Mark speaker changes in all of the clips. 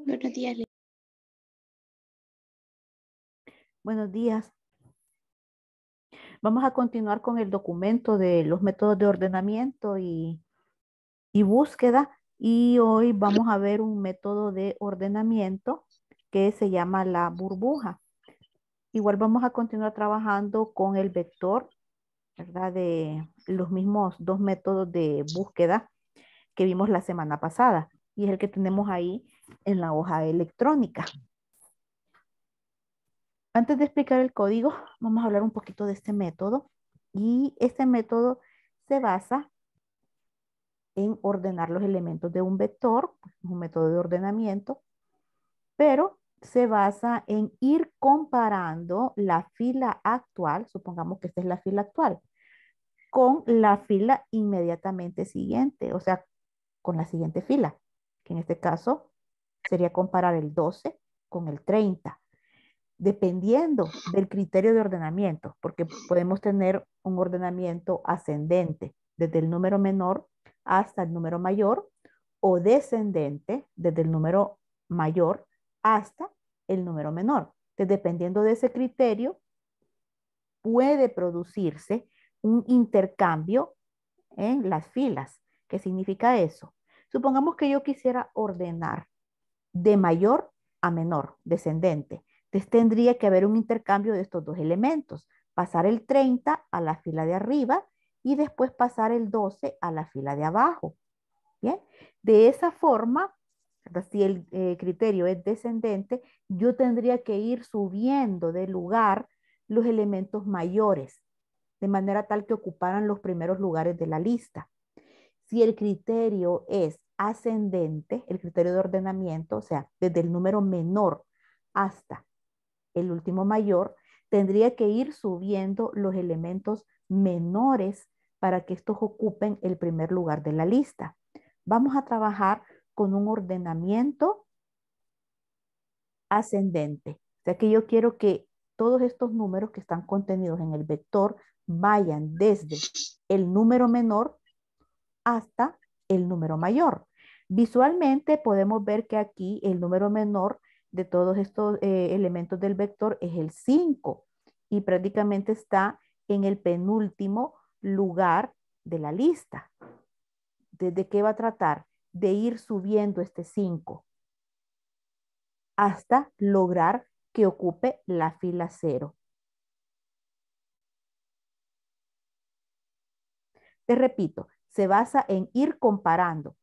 Speaker 1: Buenos días.
Speaker 2: Buenos días. Vamos a continuar con el documento de los métodos de ordenamiento y búsqueda. Y hoy vamos a ver un método de ordenamiento que se llama la burbuja. Igual vamos a continuar trabajando con el vector, ¿verdad? De los mismos dos métodos de búsqueda que vimos la semana pasada. Y es el que tenemos ahí en la hoja electrónica. Antes de explicar el código, vamos a hablar un poquito de este método. Y este método se basa en ordenar los elementos de un vector, pues, es un método de ordenamiento, pero se basa en ir comparando la fila actual, supongamos que esta es la fila actual, con la fila inmediatamente siguiente, o sea, con la siguiente fila, que en este caso sería comparar el 12 con el 30, dependiendo del criterio de ordenamiento, porque podemos tener un ordenamiento ascendente desde el número menor hasta el número mayor o descendente desde el número mayor hasta el número menor. Entonces, dependiendo de ese criterio, puede producirse un intercambio en las filas. ¿Qué significa eso? Supongamos que yo quisiera ordenar de mayor a menor, descendente. Entonces tendría que haber un intercambio de estos dos elementos, pasar el 30 a la fila de arriba y después pasar el 12 a la fila de abajo. ¿Bien? De esa forma, si el criterio es descendente, yo tendría que ir subiendo de lugar los elementos mayores, de manera tal que ocuparan los primeros lugares de la lista. Si el criterio es ascendente, el criterio de ordenamiento, o sea, desde el número menor hasta el último mayor, tendría que ir subiendo los elementos menores para que estos ocupen el primer lugar de la lista. Vamos a trabajar con un ordenamiento ascendente. O sea que yo quiero que todos estos números que están contenidos en el vector vayan desde el número menor hasta el número mayor. Visualmente podemos ver que aquí el número menor de todos estos elementos del vector es el 5 y prácticamente está en el penúltimo lugar de la lista. ¿Desde qué va a tratar? De ir subiendo este 5 hasta lograr que ocupe la fila 0. Te repito, se basa en ir comparando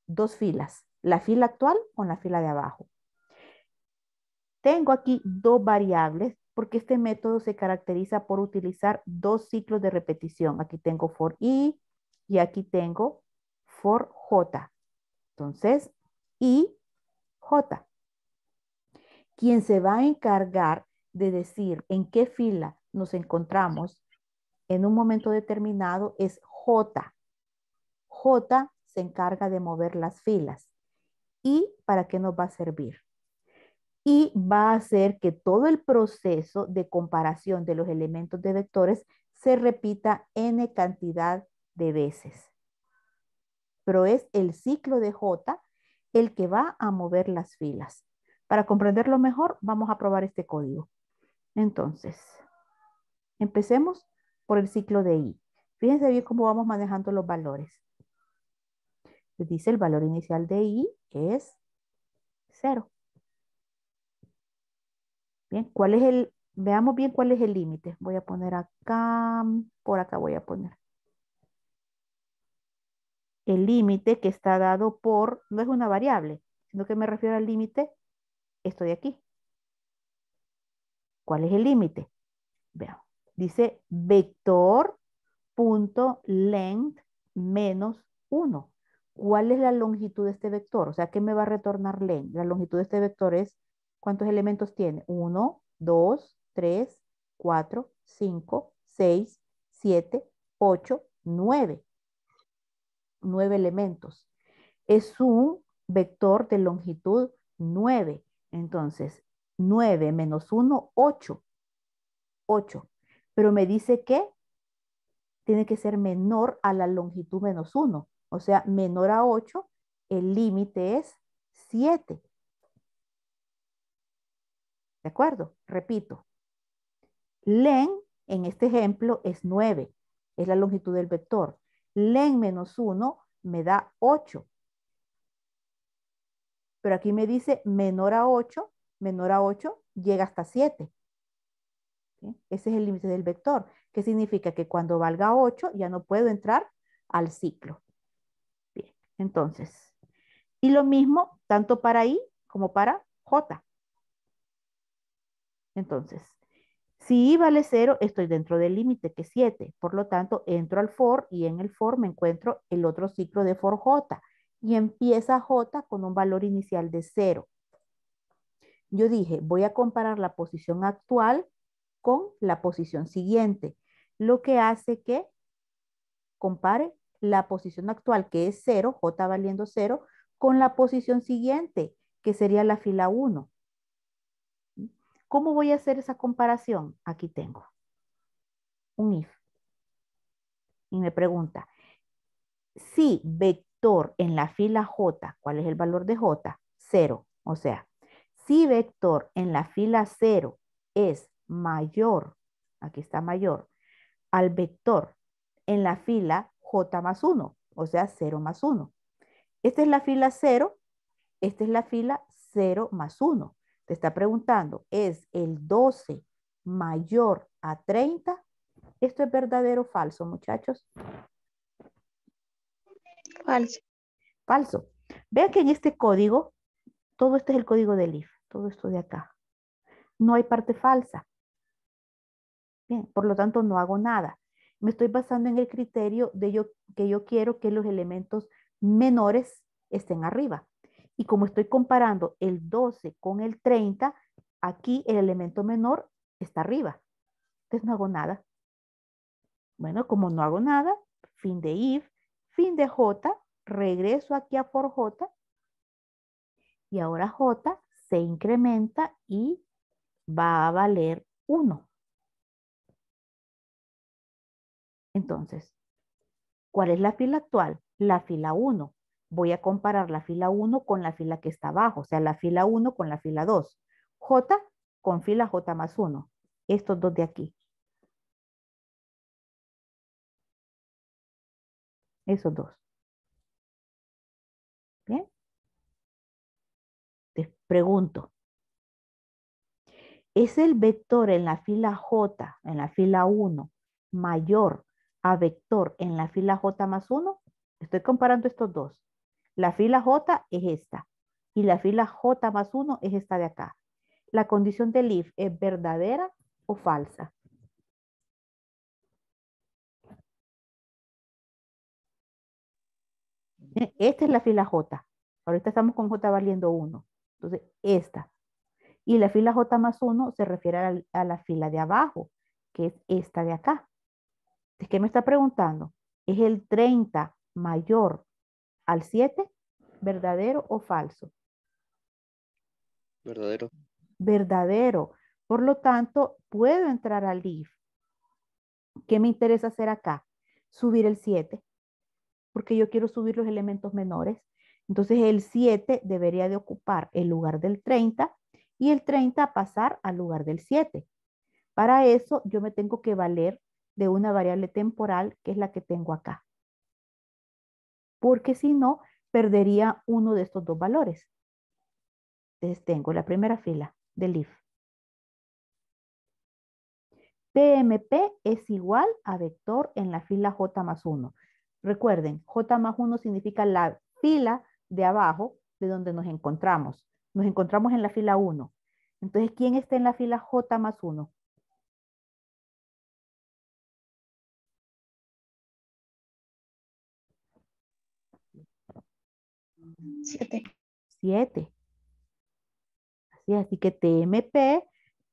Speaker 2: dos filas, la fila actual con la fila de abajo. Tengo aquí dos variables porque este método se caracteriza por utilizar dos ciclos de repetición. Aquí tengo for i y aquí tengo for j. Entonces, i, j. Quien se va a encargar de decir en qué fila nos encontramos en un momento determinado es j. J se encarga de mover las filas. ¿Y para qué nos va a servir? Y va a hacer que todo el proceso de comparación de los elementos de vectores se repita n cantidad de veces. Pero es el ciclo de J el que va a mover las filas. Para comprenderlo mejor, vamos a probar este código. Entonces, empecemos por el ciclo de I. Fíjense bien cómo vamos manejando los valores. Les dice el valor inicial de I es 0. Bien, veamos bien cuál es el límite. Voy a poner acá, por acá voy a poner. El límite que está dado por, no es una variable, sino que me refiero al límite, esto de aquí. ¿Cuál es el límite? Veamos. Dice vector.length menos 1. ¿Cuál es la longitud de este vector? O sea, ¿qué me va a retornar length? La longitud de este vector es, ¿cuántos elementos tiene? 1, 2, 3, 4, 5, 6, 7, 8, 9. 9 elementos. Es un vector de longitud 9. Entonces, 9 menos 1, 8. 8. Pero me dice que tiene que ser menor a la longitud menos 1. O sea, menor a 8, el límite es 7. ¿De acuerdo? Repito. Len, en este ejemplo, es 9. Es la longitud del vector. Len menos 1 me da 8. Pero aquí me dice menor a 8 llega hasta 7. ¿Sí? Ese es el límite del vector, que significa que cuando valga 8 ya no puedo entrar al ciclo. Bien, entonces, y lo mismo tanto para I como para J. Entonces, si I vale 0, estoy dentro del límite que es 7. Por lo tanto, entro al for y en el for me encuentro el otro ciclo de for J. Y empieza J con un valor inicial de 0. Yo dije, voy a comparar la posición actual con la posición siguiente, lo que hace que compare la posición actual, que es 0, J valiendo 0, con la posición siguiente, que sería la fila 1. ¿Cómo voy a hacer esa comparación? Aquí tengo un if. Y me pregunta, si vector en la fila J, ¿cuál es el valor de J? 0. O sea, si vector en la fila 0 es mayor, aquí está mayor, al vector en la fila J más 1, o sea, 0 más 1. Esta es la fila 0, esta es la fila 0 más 1. Te está preguntando, ¿es el 12 mayor a 30? ¿Esto es verdadero o falso, muchachos?
Speaker 1: Falso.
Speaker 2: Falso. Vean que en este código, todo este es el código del if, todo esto de acá. No hay parte falsa. Bien, por lo tanto, no hago nada. Me estoy basando en el criterio de que yo quiero que los elementos menores estén arriba. Y como estoy comparando el 12 con el 30, aquí el elemento menor está arriba. Entonces no hago nada. Bueno, como no hago nada, fin de if, fin de j, regreso aquí a for j y ahora j se incrementa y va a valer 1. Entonces, ¿cuál es la fila actual? La fila 1. Voy a comparar la fila 1 con la fila que está abajo, o sea, la fila 1 con la fila 2. J con fila J más 1. Estos dos de aquí. Esos dos. ¿Bien? Te pregunto. ¿Es el vector en la fila J, en la fila 1, mayor a vector en la fila J más 1? Estoy comparando estos dos. La fila J es esta y la fila J más 1 es esta de acá. ¿La condición del if es verdadera o falsa? Esta es la fila J. Ahorita estamos con J valiendo 1. Entonces, esta. Y la fila J más 1 se refiere a la fila de abajo, que es esta de acá. ¿Es que me está preguntando? ¿Es el 30 mayor al 7? ¿Verdadero o falso?
Speaker 3: Verdadero.
Speaker 2: Verdadero. Por lo tanto, puedo entrar al if. ¿Qué me interesa hacer acá? Subir el 7, porque yo quiero subir los elementos menores. Entonces el 7 debería de ocupar el lugar del 30 y el 30 pasar al lugar del 7. Para eso yo me tengo que valer de una variable temporal que es la que tengo acá. Porque si no, perdería uno de estos dos valores. Entonces tengo la primera fila del if. TMP es igual a vector en la fila J más 1. Recuerden, J más 1 significa la fila de abajo de donde nos encontramos. Nos encontramos en la fila 1. Entonces, ¿quién está en la fila J más 1?
Speaker 1: 7.
Speaker 2: 7. Así que TMP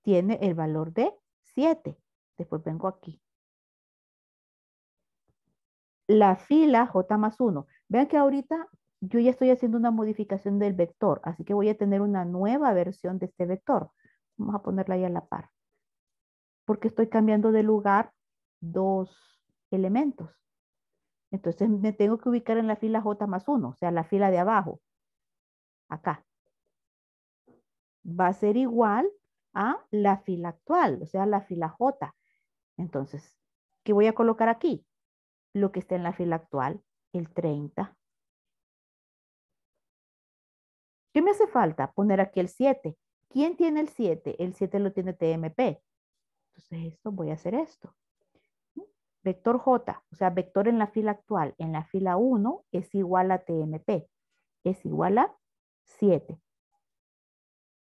Speaker 2: tiene el valor de 7. Después vengo aquí. La fila J más 1. Vean que ahorita yo ya estoy haciendo una modificación del vector, así que voy a tener una nueva versión de este vector. Vamos a ponerla ahí a la par. Porque estoy cambiando de lugar dos elementos. Entonces me tengo que ubicar en la fila J más 1, o sea, la fila de abajo. Acá. Va a ser igual a la fila actual, o sea, la fila J. Entonces, ¿qué voy a colocar aquí? Lo que está en la fila actual, el 30. ¿Qué me hace falta? Poner aquí el 7. ¿Quién tiene el 7? El 7 lo tiene TMP. Entonces, esto voy a hacer esto. Vector J, o sea, vector en la fila actual, en la fila 1 es igual a TMP. Es igual a 7.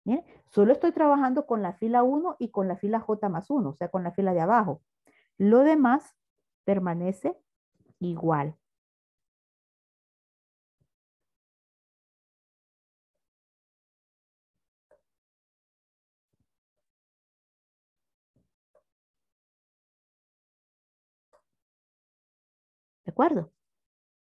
Speaker 2: ¿Bien? Solo estoy trabajando con la fila 1 y con la fila J más 1, o sea, con la fila de abajo. Lo demás permanece igual. ¿De acuerdo?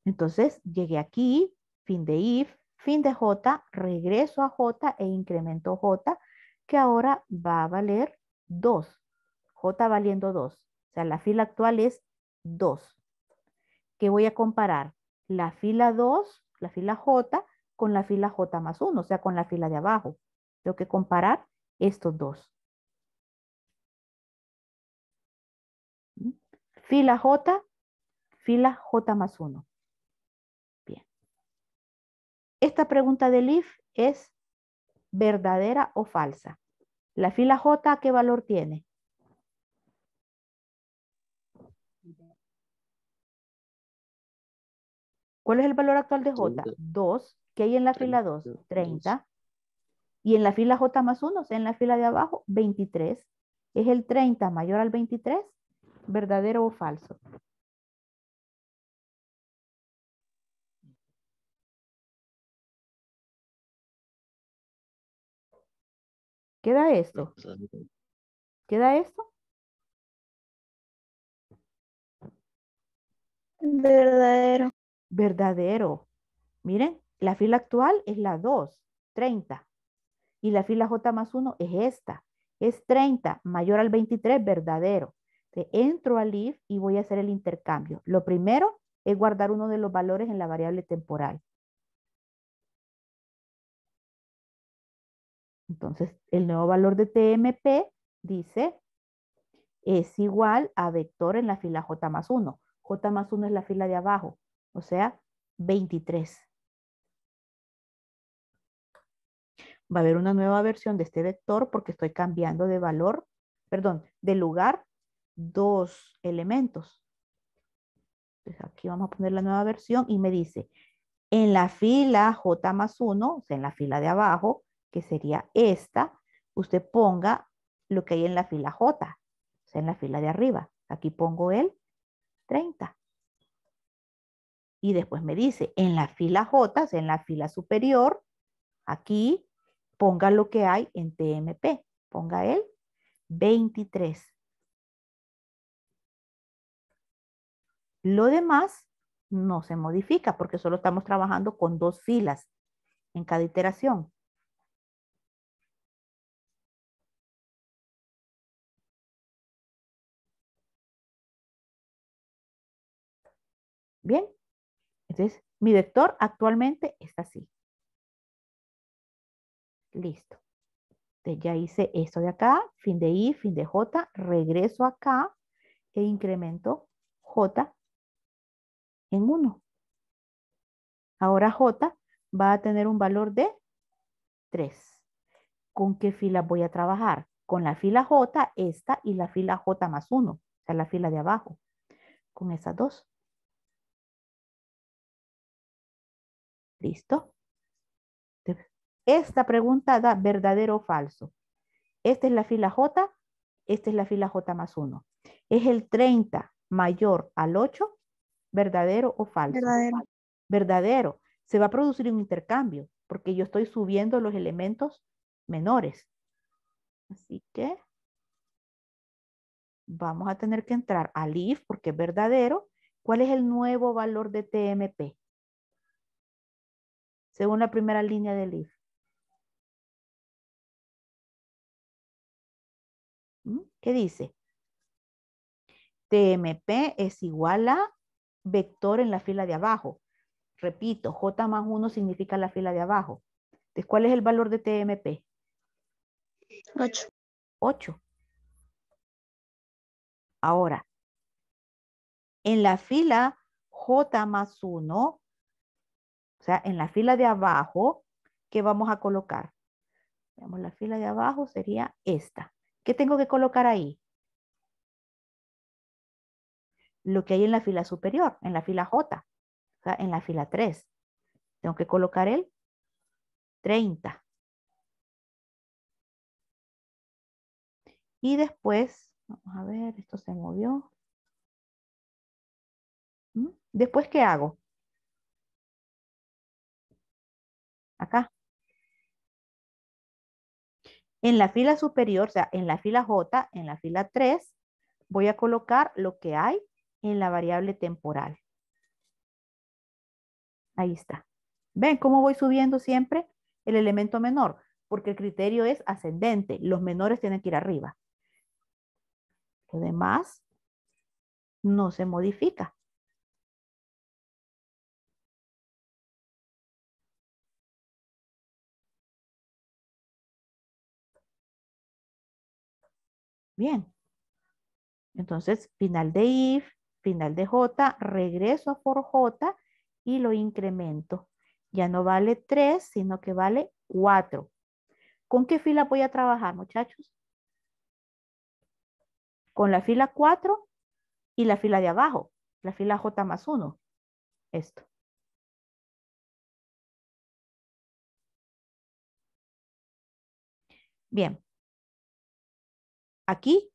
Speaker 2: Entonces, llegué aquí, fin de if, fin de J, regreso a J e incremento J, que ahora va a valer 2. J valiendo 2. O sea, la fila actual es 2. ¿Qué voy a comparar? La fila 2, la fila J, con la fila J más 1, o sea, con la fila de abajo. Tengo que comparar estos dos. Fila J más 1. Bien. Esta pregunta del if es verdadera o falsa. La fila J, ¿qué valor tiene? ¿Cuál es el valor actual de J? 2. ¿Qué hay en la fila 2? 30. Y en la fila J más 1, o sea, en la fila de abajo, 23. ¿Es el 30 mayor al 23? ¿Verdadero o falso? ¿Queda esto? ¿Queda esto?
Speaker 1: Verdadero.
Speaker 2: Verdadero. Miren, la fila actual es la 2, 30. Y la fila J más 1 es esta. Es 30 mayor al 23, verdadero. Entonces, entro al if y voy a hacer el intercambio. Lo primero es guardar uno de los valores en la variable temporal. Entonces, el nuevo valor de TMP dice es igual a vector en la fila J más 1. J más 1 es la fila de abajo, o sea, 23. Va a haber una nueva versión de este vector porque estoy cambiando de valor, perdón, de lugar dos elementos. Entonces aquí vamos a poner la nueva versión y me dice, en la fila J más 1, o sea, en la fila de abajo, que sería esta, usted ponga lo que hay en la fila J, o sea, en la fila de arriba. Aquí pongo el 30. Y después me dice, en la fila J, o sea, en la fila superior, aquí ponga lo que hay en TMP. Ponga el 23. Lo demás no se modifica porque solo estamos trabajando con dos filas en cada iteración. Bien, entonces mi vector actualmente está así. Listo. Entonces ya hice esto de acá, fin de I, fin de J, regreso acá e incremento J en 1. Ahora J va a tener un valor de 3. ¿Con qué fila voy a trabajar? Con la fila J, esta, y la fila J más 1, o sea, la fila de abajo. Con esas dos. ¿Listo? Esta pregunta da verdadero o falso. Esta es la fila J, esta es la fila J más 1. ¿Es el 30 mayor al 8? ¿Verdadero o falso?
Speaker 1: Verdadero.
Speaker 2: Verdadero. Se va a producir un intercambio porque yo estoy subiendo los elementos menores. Así que vamos a tener que entrar al if porque es verdadero. ¿Cuál es el nuevo valor de TMP? Según la primera línea del if. ¿Qué dice? TMP es igual a vector en la fila de abajo. Repito, J más 1 significa la fila de abajo. Entonces, ¿cuál es el valor de TMP?
Speaker 1: 8.
Speaker 2: 8. Ahora, en la fila J más 1, o sea, en la fila de abajo, ¿qué vamos a colocar? Veamos, la fila de abajo sería esta. ¿Qué tengo que colocar ahí? Lo que hay en la fila superior, en la fila J, o sea, en la fila 3. Tengo que colocar el 30. Y después, vamos a ver, esto se movió. ¿Después qué hago? Acá. En la fila superior, o sea, en la fila J, en la fila 3, voy a colocar lo que hay en la variable temporal. Ahí está. ¿Ven cómo voy subiendo siempre el elemento menor? Porque el criterio es ascendente. Los menores tienen que ir arriba. Lo demás no se modifica. Bien. Entonces, final de if, final de j, regreso a for j y lo incremento. Ya no vale 3, sino que vale 4. ¿Con qué fila voy a trabajar, muchachos? Con la fila 4 y la fila de abajo, la fila j más 1. Esto. Bien. Aquí,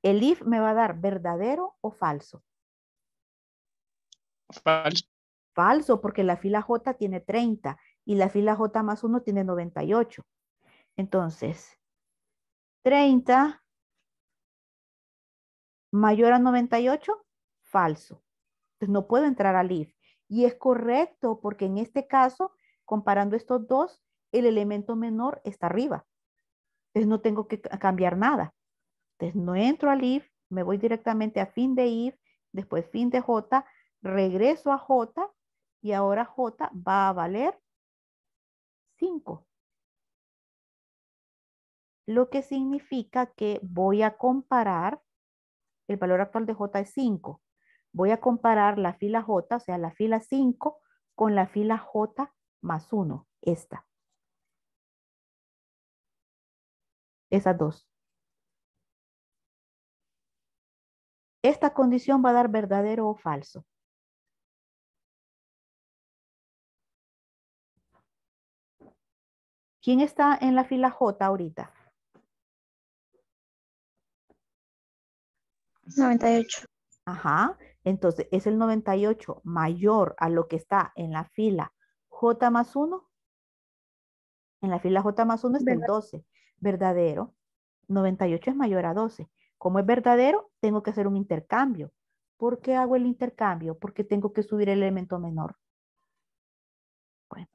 Speaker 2: el if me va a dar verdadero o falso.
Speaker 3: Falso.
Speaker 2: Falso, porque la fila j tiene 30 y la fila j más 1 tiene 98. Entonces, 30 mayor a 98, falso. Entonces no puedo entrar al if. Y es correcto porque en este caso, comparando estos dos, el elemento menor está arriba. Entonces no tengo que cambiar nada. Entonces no entro al if, me voy directamente a fin de if, después fin de j, regreso a j y ahora j va a valer 5. Lo que significa que voy a comparar, el valor actual de j es 5. Voy a comparar la fila j, o sea, la fila 5, con la fila j más 1, esta. Esas dos. Esta condición va a dar verdadero o falso. ¿Quién está en la fila j ahorita?
Speaker 1: 98.
Speaker 2: Ajá. Entonces, ¿es el 98 mayor a lo que está en la fila j más 1? En la fila j más 1 está el 12. Verdadero. 98 es mayor a 12. Como es verdadero, tengo que hacer un intercambio. ¿Por qué hago el intercambio? Porque tengo que subir el elemento menor. Bueno,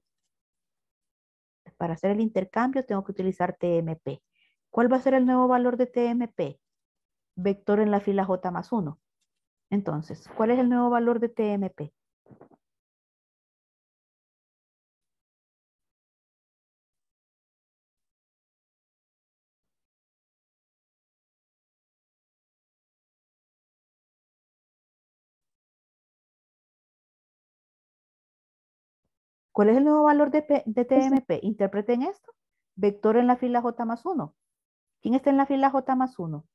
Speaker 2: para hacer el intercambio tengo que utilizar TMP. ¿Cuál va a ser el nuevo valor de TMP? Vector en la fila j más 1. Entonces, ¿cuál es el nuevo valor de TMP? ¿Cuál es el nuevo valor de TMP? Interpreten esto. Vector en la fila J más 1. ¿Quién está en la fila J más 1?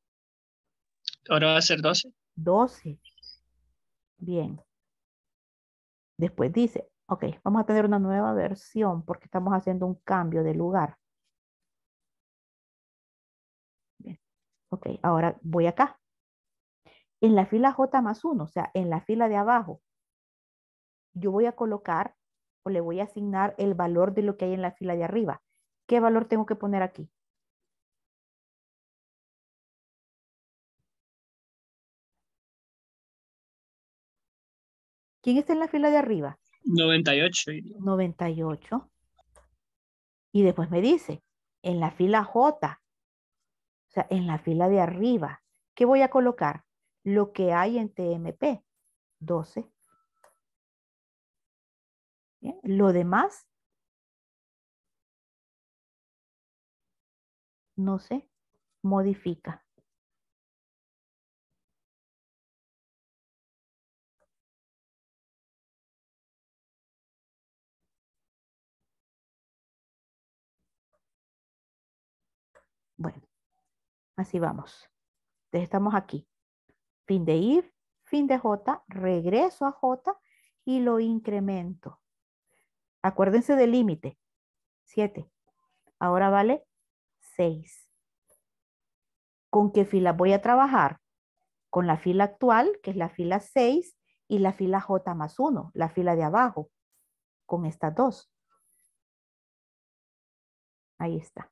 Speaker 3: Ahora va a ser 12.
Speaker 2: 12. Bien. Después dice, ok, vamos a tener una nueva versión porque estamos haciendo un cambio de lugar. Bien. Ok, ahora voy acá. En la fila J más 1, o sea, en la fila de abajo, yo voy a colocar o le voy a asignar el valor de lo que hay en la fila de arriba. ¿Qué valor tengo que poner aquí? ¿Quién está en la fila de arriba?
Speaker 3: 98.
Speaker 2: 98. Y después me dice, en la fila J, o sea, en la fila de arriba, ¿qué voy a colocar? Lo que hay en TMP, 12. ¿Bien? Lo demás, no se modifica. Bueno, así vamos. Entonces estamos aquí. Fin de if, fin de J, regreso a J y lo incremento. Acuérdense del límite, 7. Ahora vale 6. ¿Con qué fila voy a trabajar? Con la fila actual, que es la fila 6, y la fila J más 1, la fila de abajo, con estas dos. Ahí está.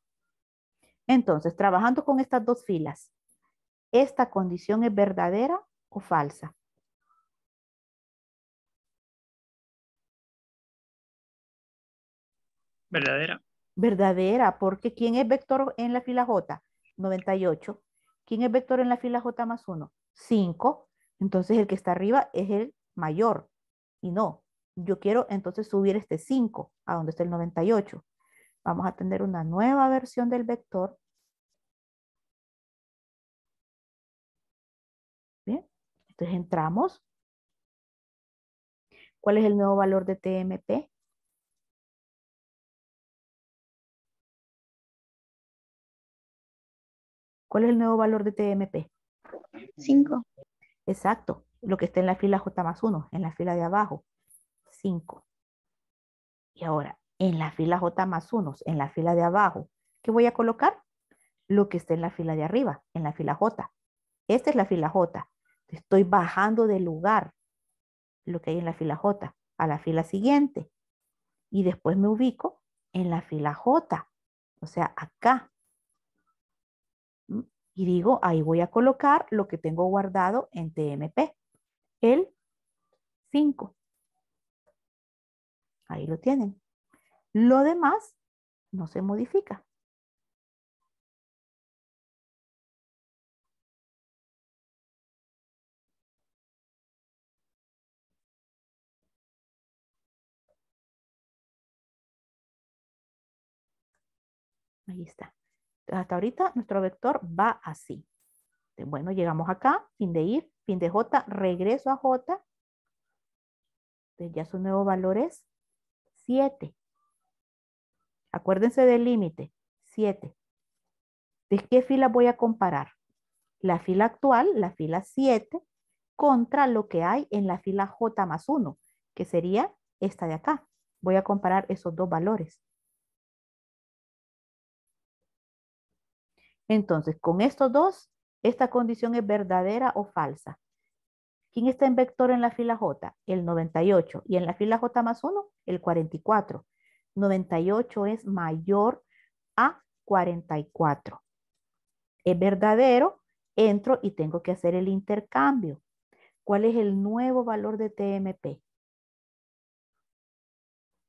Speaker 2: Entonces, trabajando con estas dos filas, ¿esta condición es verdadera o falsa?
Speaker 3: ¿Verdadera?
Speaker 2: Verdadera, porque ¿quién es vector en la fila J? 98. ¿Quién es vector en la fila J más 1? 5. Entonces el que está arriba es el mayor. Y no, yo quiero entonces subir este 5 a donde está el 98. Vamos a tener una nueva versión del vector. Bien, entonces entramos. ¿Cuál es el nuevo valor de TMP? ¿Cuál es el nuevo valor de TMP?
Speaker 1: 5.
Speaker 2: Exacto, lo que está en la fila J más 1, en la fila de abajo, 5. Y ahora, en la fila J más 1, en la fila de abajo, ¿qué voy a colocar? Lo que está en la fila de arriba, en la fila J. Esta es la fila J. Estoy bajando de lugar lo que hay en la fila J a la fila siguiente. Y después me ubico en la fila J, o sea, acá. Y digo, ahí voy a colocar lo que tengo guardado en TMP, el 5. Ahí lo tienen. Lo demás no se modifica. Ahí está. Entonces, hasta ahorita nuestro vector va así. Bueno, llegamos acá, fin de if, fin de J, regreso a J. Entonces ya su nuevo valor es 7. Acuérdense del límite, 7. ¿De qué fila voy a comparar? La fila actual, la fila 7, contra lo que hay en la fila J más 1, que sería esta de acá. Voy a comparar esos dos valores. Entonces, con estos dos, ¿esta condición es verdadera o falsa? ¿Quién está en vector en la fila J? El 98. Y en la fila J más 1, el 44. 98 es mayor a 44. Es verdadero, entro y tengo que hacer el intercambio. ¿Cuál es el nuevo valor de TMP?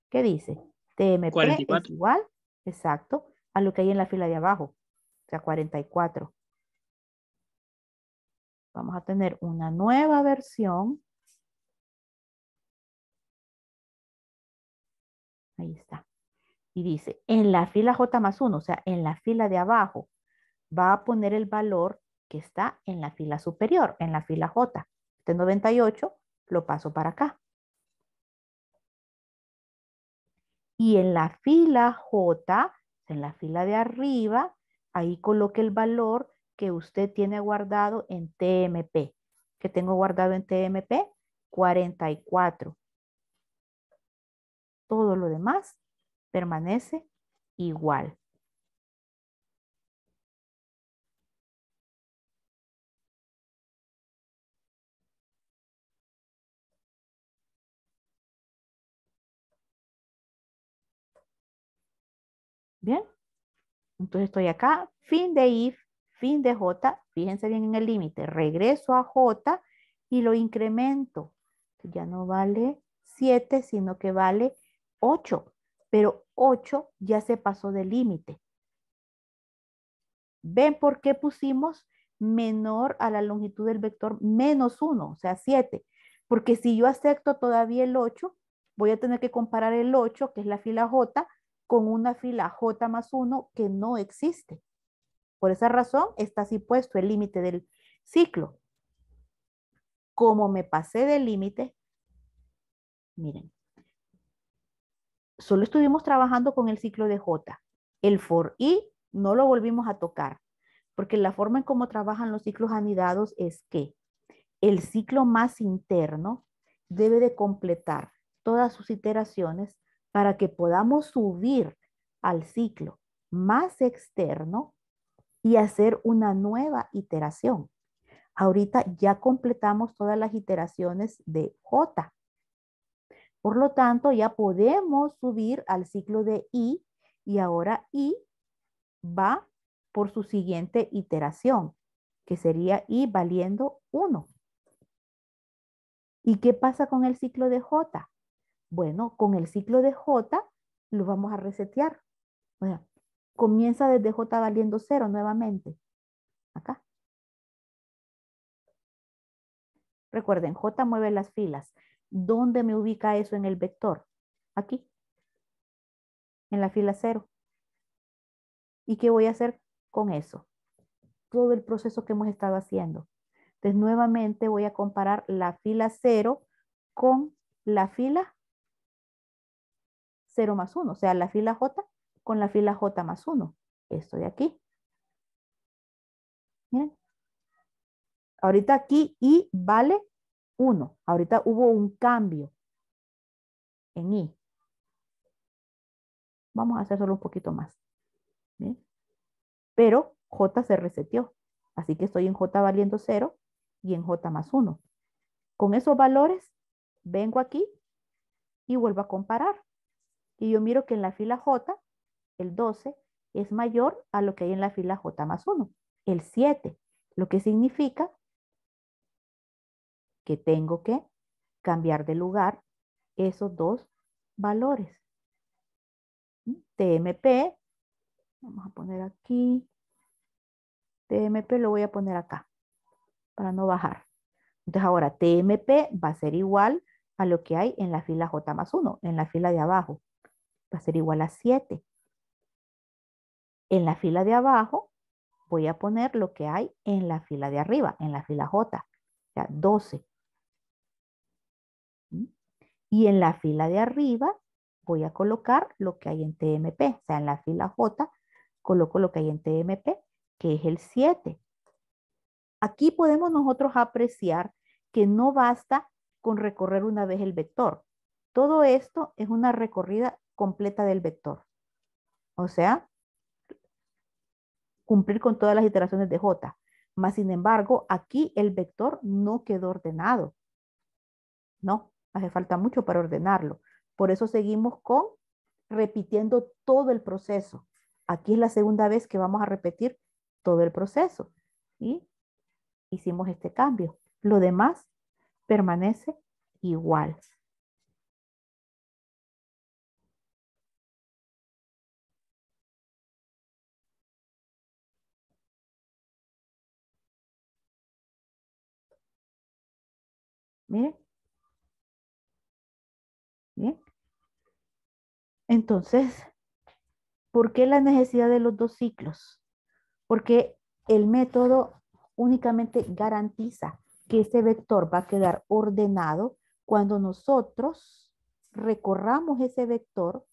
Speaker 2: ¿Qué dice? TMP
Speaker 3: 44.
Speaker 2: es igual, exacto, a lo que hay en la fila de abajo, o sea, 44. Vamos a tener una nueva versión. Ahí está. Y dice, en la fila J más 1, o sea, en la fila de abajo, va a poner el valor que está en la fila superior, en la fila J. Este 98 lo paso para acá. Y en la fila J, en la fila de arriba, ahí coloque el valor que usted tiene guardado en TMP. ¿Qué tengo guardado en TMP? 44. Todo lo demás permanece igual. Bien. Entonces estoy acá, fin de if, fin de j, fíjense bien en el límite, regreso a j y lo incremento. Ya no vale 7, sino que vale 8, pero 8 ya se pasó del límite. ¿Ven por qué pusimos menor a la longitud del vector menos 1, o sea 7? Porque si yo acepto todavía el 8, voy a tener que comparar el 8, que es la fila j, con una fila j más 1 que no existe. Por esa razón está así puesto el límite del ciclo. Como me pasé del límite, miren, solo estuvimos trabajando con el ciclo de J. El for i no lo volvimos a tocar, porque la forma en cómo trabajan los ciclos anidados es que el ciclo más interno debe de completar todas sus iteraciones para que podamos subir al ciclo más externo y hacer una nueva iteración. Ahorita ya completamos todas las iteraciones de J. Por lo tanto, ya podemos subir al ciclo de I y ahora I va por su siguiente iteración, que sería I valiendo 1. ¿Y qué pasa con el ciclo de J? Bueno, con el ciclo de J lo vamos a resetear. O sea, comienza desde J valiendo 0 nuevamente. Acá. Recuerden, J mueve las filas. ¿Dónde me ubica eso en el vector? Aquí, en la fila 0. ¿Y qué voy a hacer con eso? Todo el proceso que hemos estado haciendo. Entonces, nuevamente voy a comparar la fila 0 con la fila 0 más 1. O sea, la fila J con la fila J más 1. Esto de aquí. Miren. Ahorita aquí I vale 1. Ahorita hubo un cambio en I. Vamos a hacer solo un poquito más. ¿Bien? Pero J se reseteó. Así que estoy en J valiendo 0 y en J más 1. Con esos valores, vengo aquí y vuelvo a comparar. Y yo miro que en la fila J, el 12 es mayor a lo que hay en la fila J más 1, el 7. Lo que significa que tengo que cambiar de lugar esos dos valores. TMP, vamos a poner aquí, TMP lo voy a poner acá, para no bajar. Entonces ahora TMP va a ser igual a lo que hay en la fila J más 1, en la fila de abajo. Va a ser igual a 7. En la fila de abajo voy a poner lo que hay en la fila de arriba, en la fila J, o sea, 12. Y en la fila de arriba voy a colocar lo que hay en TMP, o sea, en la fila J coloco lo que hay en TMP, que es el 7. Aquí podemos nosotros apreciar que no basta con recorrer una vez el vector. Todo esto es una recorrida completa del vector. O sea, cumplir con todas las iteraciones de J. Más sin embargo, aquí el vector no quedó ordenado. No, hace falta mucho para ordenarlo. Por eso seguimos repitiendo todo el proceso. Aquí es la segunda vez que vamos a repetir todo el proceso. Y hicimos este cambio. Lo demás permanece igual. Miren. Bien. Entonces, ¿por qué la necesidad de los dos ciclos? Porque el método únicamente garantiza que ese vector va a quedar ordenado cuando nosotros recorramos ese vector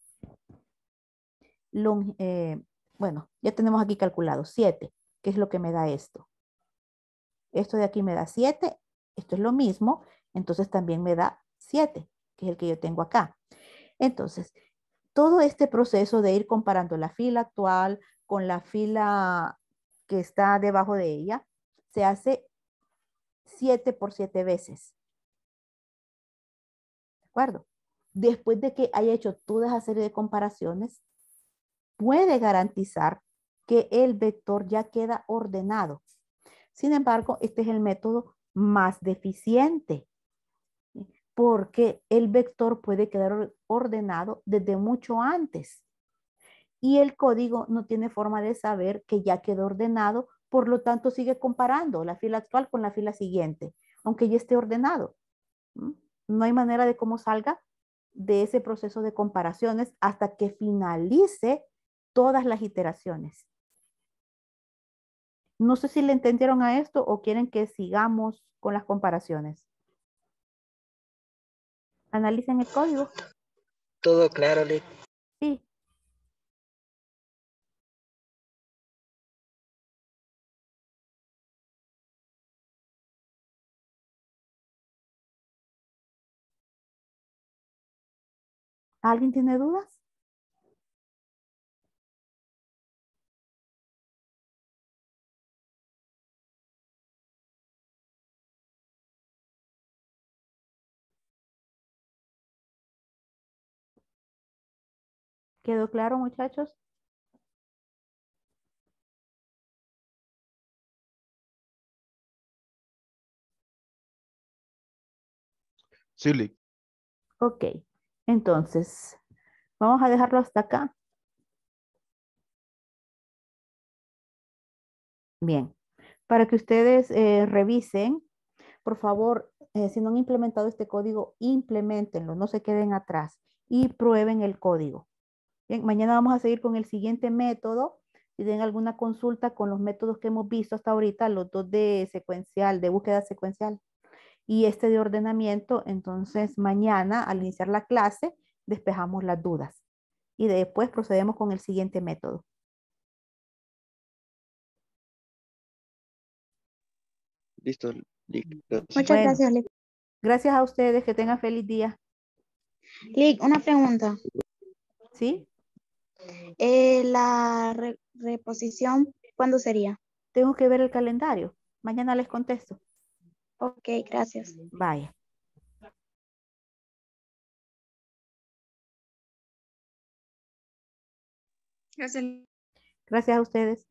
Speaker 2: bueno, ya tenemos aquí calculado 7, que es lo que me da esto. Esto de aquí me da 7, esto es lo mismo, entonces también me da 7, que es el que yo tengo acá. Entonces, todo este proceso de ir comparando la fila actual con la fila que está debajo de ella, se hace 7 por 7 veces. ¿De acuerdo? Después de que haya hecho toda esa serie de comparaciones, puede garantizar que el vector ya queda ordenado. Sin embargo, este es el método más deficiente, porque el vector puede quedar ordenado desde mucho antes. Y el código no tiene forma de saber que ya quedó ordenado, por lo tanto sigue comparando la fila actual con la fila siguiente, aunque ya esté ordenado. No hay manera de cómo salga de ese proceso de comparaciones hasta que finalice todas las iteraciones. No sé si le entendieron a esto o quieren que sigamos con las comparaciones. Analicen el código.
Speaker 4: Todo claro, Lick.
Speaker 2: Sí. ¿Alguien tiene dudas? ¿Quedó claro, muchachos?
Speaker 5: Sí, Lick.
Speaker 2: Ok. Entonces, vamos a dejarlo hasta acá. Bien. Para que ustedes revisen, por favor, si no han implementado este código, implementenlo, no se queden atrás y prueben el código. Bien, mañana vamos a seguir con el siguiente método. Si tienen alguna consulta con los métodos que hemos visto hasta ahorita, los dos de secuencial, de búsqueda secuencial y este de ordenamiento, entonces mañana al iniciar la clase despejamos las dudas y después procedemos con el siguiente método.
Speaker 4: Listo, Lick. Gracias.
Speaker 1: Muchas
Speaker 2: Bueno,
Speaker 1: gracias, Lick.
Speaker 2: gracias a ustedes, que tengan feliz día.
Speaker 1: Lick, una pregunta.
Speaker 2: ¿Sí?
Speaker 1: La reposición, ¿cuándo sería?
Speaker 2: Tengo que ver el calendario. Mañana les contesto.
Speaker 1: Ok, gracias.
Speaker 2: Vaya.
Speaker 6: Gracias.
Speaker 2: Gracias a ustedes.